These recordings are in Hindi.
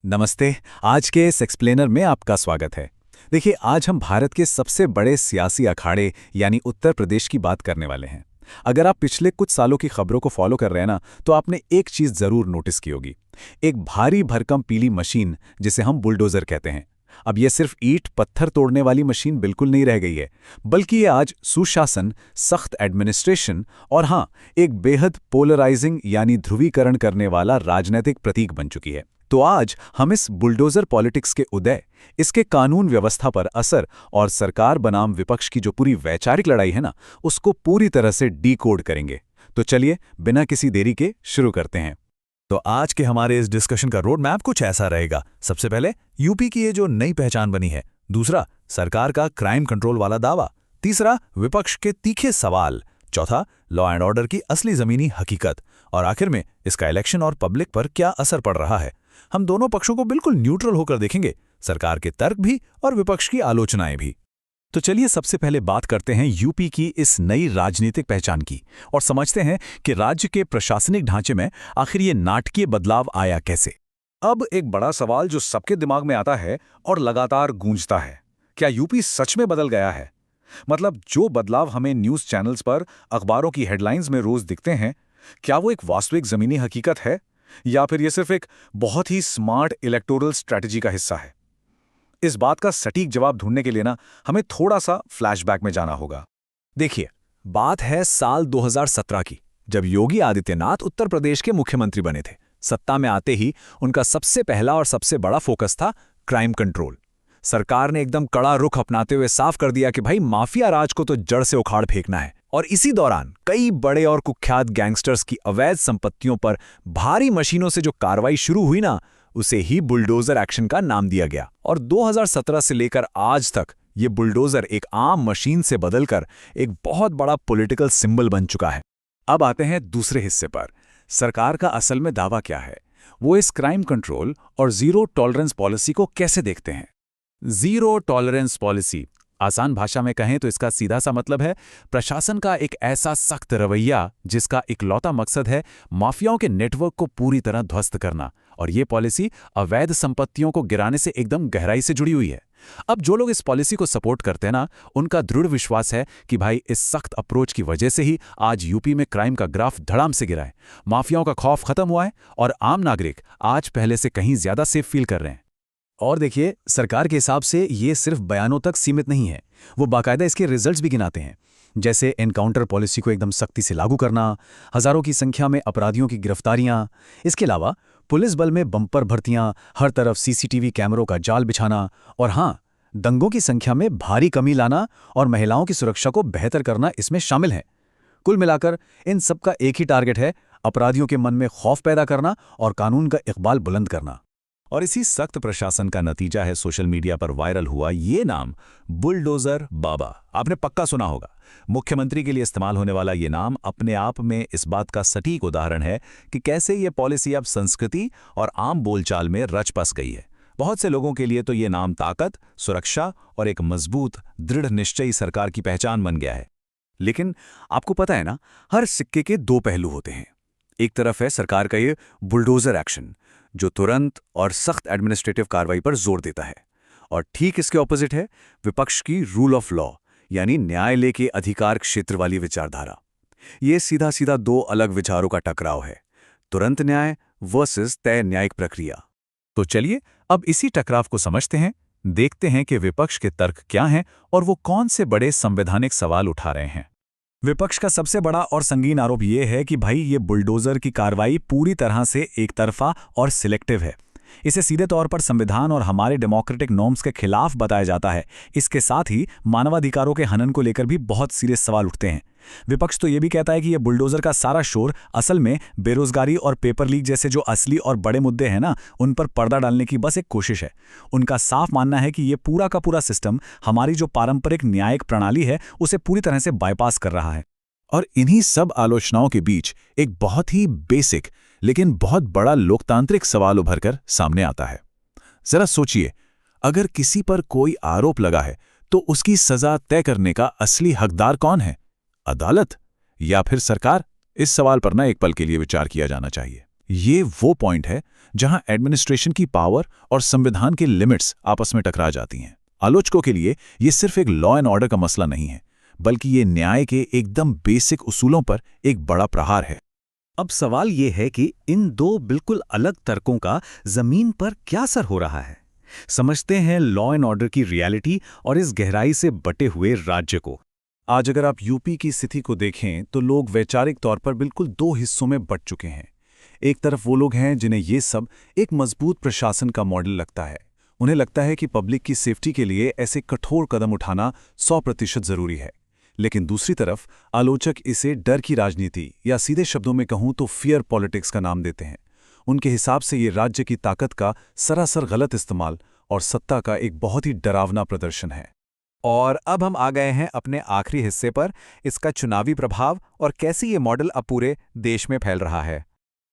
नमस्ते। आज के इस एक्सप्लेनर में आपका स्वागत है। देखिए, आज हम भारत के सबसे बड़े सियासी अखाड़े यानी उत्तर प्रदेश की बात करने वाले हैं। अगर आप पिछले कुछ सालों की खबरों को फॉलो कर रहे हैं ना, तो आपने एक चीज जरूर नोटिस की होगी। एक भारी भरकम पीली मशीन, जिसे हम बुलडोजर कहते हैं। अब यह सिर्फ ईंट पत्थर तोड़ने वाली मशीन बिल्कुल नहीं रह गई है, बल्कि ये आज सुशासन, सख्त एडमिनिस्ट्रेशन और हाँ, एक बेहद पोलराइजिंग यानी ध्रुवीकरण करने वाला राजनीतिक प्रतीक बन चुकी है। तो आज हम इस बुलडोजर पॉलिटिक्स के उदय, इसके कानून व्यवस्था पर असर और सरकार बनाम विपक्ष की जो पूरी वैचारिक लड़ाई है ना, उसको पूरी तरह से डीकोड करेंगे। तो चलिए, बिना किसी देरी के शुरू करते हैं। तो आज के हमारे इस डिस्कशन का रोड मैप कुछ ऐसा रहेगा। सबसे पहले यूपी की ये जो नई पहचान बनी है, दूसरा सरकार का क्राइम कंट्रोल वाला दावा, तीसरा विपक्ष के तीखे सवाल, चौथा लॉ एंड ऑर्डर की असली जमीनी हकीकत और आखिर में इसका इलेक्शन और पब्लिक पर क्या असर पड़ रहा है। हम दोनों पक्षों को बिल्कुल न्यूट्रल होकर देखेंगे, सरकार के तर्क भी और विपक्ष की आलोचनाएं भी। तो चलिए सबसे पहले बात करते हैं यूपी की इस नई राजनीतिक पहचान की और समझते हैं कि राज्य के प्रशासनिक ढांचे में आखिर ये नाटकीय बदलाव आया कैसे। अब एक बड़ा सवाल जो सबके दिमाग में आता है और लगातार गूंजता है, क्या यूपी सच में बदल गया है? मतलब जो बदलाव हमें न्यूज़ चैनल्स पर, अखबारों की हेडलाइंस में रोज दिखते हैं, क्या वो एक वास्तविक जमीनी हकीकत है या फिर ये सिर्फ एक बहुत ही स्मार्ट इलेक्टोरल स्ट्रैटेजी का हिस्सा है? इस बात का सटीक जवाब ढूंढने के लिए ना हमें थोड़ा सा फ्लैशबैक में जाना होगा। देखिए, बात है साल 2017 की, जब योगी आदित्यनाथ उत्तर प्रदेश के मुख्यमंत्री बने थे। सत्ता में आते ही उनका सबसे पहला और सबसे बड़ा फोकस था क्राइम कंट्रोल। सरकार ने एकदम कड़ा रुख अपनाते हुए साफ कर दिया कि भाई, माफिया राज को तो जड़ से उखाड़ फेंकना है। और इसी दौरान कई बड़े और कुख्यात गैंगस्टर्स की अवैध संपत्तियों पर भारी मशीनों से जो कार्रवाई शुरू हुई ना, उसे ही बुलडोजर एक्शन का नाम दिया गया। और 2017 से लेकर आज तक ये बुलडोजर एक आम मशीन से बदलकर एक बहुत बड़ा पॉलिटिकल सिंबल बन चुका है। अब आते हैं दूसरे हिस्से पर। सरकार का असल में दावा क्या है? वो इस क्राइम कंट्रोल और जीरो टॉलरेंस पॉलिसी को कैसे देखते हैं? जीरो टॉलरेंस पॉलिसी, आसान भाषा में कहें तो इसका सीधा सा मतलब है प्रशासन का एक ऐसा सख्त रवैया जिसका इकलौता मकसद है माफियाओं के नेटवर्क को पूरी तरह ध्वस्त करना। और ये पॉलिसी अवैध संपत्तियों को गिराने से एकदम गहराई से जुड़ी हुई है। अब जो लोग इस पॉलिसी को सपोर्ट करते हैं ना, उनका दृढ़ विश्वास है कि भाई, इस सख्त अप्रोच की वजह से ही आज यूपी में क्राइम का ग्राफ धड़ाम से गिरा है। माफियाओं का खौफ खत्म हुआ है और आम नागरिक आज पहले से कहीं ज्यादा सेफ फील कर रहे हैं। और देखिए, सरकार के हिसाब से ये सिर्फ बयानों तक सीमित नहीं है, वो बाकायदा इसके रिजल्ट्स भी गिनाते हैं। जैसे एनकाउंटर पॉलिसी को एकदम सख्ती से लागू करना, हजारों की संख्या में अपराधियों की गिरफ्तारियां, इसके अलावा पुलिस बल में बम्पर भर्तियां, हर तरफ सीसीटीवी कैमरों का जाल बिछाना और हाँ, दंगों की संख्या में भारी कमी लाना और महिलाओं की सुरक्षा को बेहतर करना इसमें शामिल है। कुल मिलाकर इन सबका एक ही टारगेट है, अपराधियों के मन में खौफ पैदा करना और कानून का इकबाल बुलंद करना। और इसी सख्त प्रशासन का नतीजा है सोशल मीडिया पर वायरल हुआ ये नाम, बुलडोजर बाबा। आपने पक्का सुना होगा। मुख्यमंत्री के लिए इस्तेमाल होने वाला ये नाम अपने आप में इस बात का सटीक उदाहरण है कि कैसे ये पॉलिसी अब संस्कृति और आम बोलचाल में रच बस गई है। बहुत से लोगों के लिए तो ये नाम ताकत, सुरक्षा और एक मजबूत, दृढ़ निश्चयी सरकार की पहचान बन गया है। लेकिन आपको पता है ना, हर सिक्के के दो पहलू होते हैं। एक तरफ है सरकार का ये बुलडोजर एक्शन, जो तुरंत और सख्त एडमिनिस्ट्रेटिव कार्रवाई पर जोर देता है, और ठीक इसके ऑपोजिट है विपक्ष की रूल ऑफ लॉ यानी न्यायालय के अधिकार क्षेत्र वाली विचारधारा। ये सीधा सीधा दो अलग विचारों का टकराव है, तुरंत न्याय वर्सेस तय न्यायिक प्रक्रिया। तो चलिए अब इसी टकराव को समझते हैं, देखते हैं कि विपक्ष के तर्क क्या हैं और वो कौन से बड़े संवैधानिक सवाल उठा रहे हैं। विपक्ष का सबसे बड़ा और संगीन आरोप ये है कि भाई, ये बुलडोजर की कार्रवाई पूरी तरह से एक तरफा और सिलेक्टिव है। इसे सीधे तौर पर संविधान और हमारे डेमोक्रेटिक नॉर्म्स के खिलाफ बताया जाता है। इसके साथ ही मानवाधिकारों के हनन को लेकर भी बहुत सीरियस सवाल उठते हैं। विपक्ष तो ये भी कहता है कि यह बुलडोजर का सारा शोर असल में बेरोजगारी और पेपर लीक जैसे जो असली और बड़े मुद्दे हैं ना, उन पर पर्दा डालने की बस एक कोशिश है। उनका साफ मानना है कि ये पूरा का पूरा सिस्टम हमारी जो पारंपरिक न्यायिक प्रणाली है उसे पूरी तरह से बाईपास कर रहा है। और इन्हीं सब आलोचनाओं के बीच एक बहुत ही बेसिक लेकिन बहुत बड़ा लोकतांत्रिक सवाल उभरकर सामने आता है। जरा सोचिए, अगर किसी पर कोई आरोप लगा है तो उसकी सजा तय करने का असली हकदार कौन है? अदालत या फिर सरकार? इस सवाल पर ना एक पल के लिए विचार किया जाना चाहिए। ये वो पॉइंट है जहां एडमिनिस्ट्रेशन की पावर और संविधान के लिमिट्स आपस में टकरा जाती हैं। आलोचकों के लिए ये सिर्फ एक लॉ एंड ऑर्डर का मसला नहीं है, बल्कि ये न्याय के एकदम बेसिक उसूलों पर एक बड़ा प्रहार है। अब सवाल ये है कि इन दो बिल्कुल अलग तर्कों का जमीन पर क्या असर हो रहा है। समझते हैं लॉ एंड ऑर्डर की रियलिटी और इस गहराई से बटे हुए राज्य को। आज अगर आप यूपी की स्थिति को देखें तो लोग वैचारिक तौर पर बिल्कुल दो हिस्सों में बंट चुके हैं। एक तरफ वो लोग हैं जिन्हें ये सब एक मजबूत प्रशासन का मॉडल लगता है। उन्हें लगता है कि पब्लिक की सेफ्टी के लिए ऐसे कठोर कदम उठाना 100% जरूरी है। लेकिन दूसरी तरफ आलोचक इसे डर की राजनीति या सीधे शब्दों में कहूं तो फियर पॉलिटिक्स का नाम देते हैं। उनके हिसाब से ये राज्य की ताकत का सरासर गलत इस्तेमाल और सत्ता का एक बहुत ही डरावना प्रदर्शन है। और अब हम आ गए हैं अपने आखिरी हिस्से पर, इसका चुनावी प्रभाव और कैसे ये मॉडल अब पूरे देश में फैल रहा है।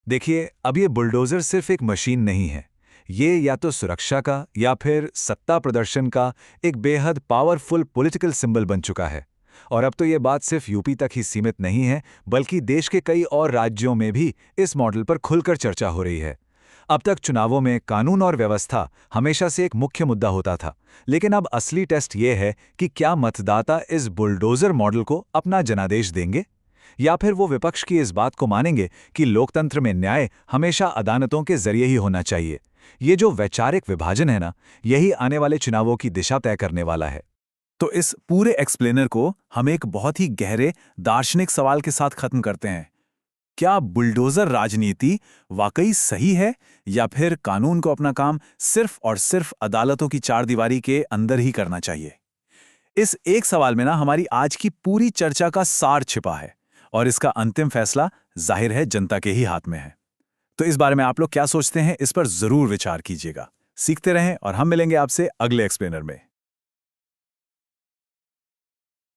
देखिए, अब ये बुलडोजर सिर्फ एक मशीन नहीं है। ये या तो सुरक्षा का या फिर सत्ता प्रदर्शन का एक बेहद पावरफुल पॉलिटिकल सिंबल बन चुका है। और अब तो ये बात सिर्फ यूपी तक ही सीमित नहीं है, बल्कि देश के कई और राज्यों में भी इस मॉडल पर खुलकर चर्चा हो रही है। अब तक चुनावों में कानून और व्यवस्था हमेशा से एक मुख्य मुद्दा होता था, लेकिन अब असली टेस्ट ये है कि क्या मतदाता इस बुलडोजर मॉडल को अपना जनादेश देंगे, या फिर वो विपक्ष की इस बात को मानेंगे कि लोकतंत्र में न्याय हमेशा अदालतों के जरिए ही होना चाहिए। ये जो वैचारिक विभाजन है ना, यही आने वाले चुनावों की दिशा तय करने वाला है। तो इस पूरे एक्सप्लेनर को हम एक बहुत ही गहरे दार्शनिक सवाल के साथ खत्म करते हैं। क्या बुलडोजर राजनीति वाकई सही है, या फिर कानून को अपना काम सिर्फ और सिर्फ अदालतों की चारदीवारी के अंदर ही करना चाहिए? इस एक सवाल में ना हमारी आज की पूरी चर्चा का सार छिपा है, और इसका अंतिम फैसला जाहिर है जनता के ही हाथ में है। तो इस बारे में आप लोग क्या सोचते हैं, इस पर जरूर विचार कीजिएगा। सीखते रहें और हम मिलेंगे आपसे अगले एक्सप्लेनर में।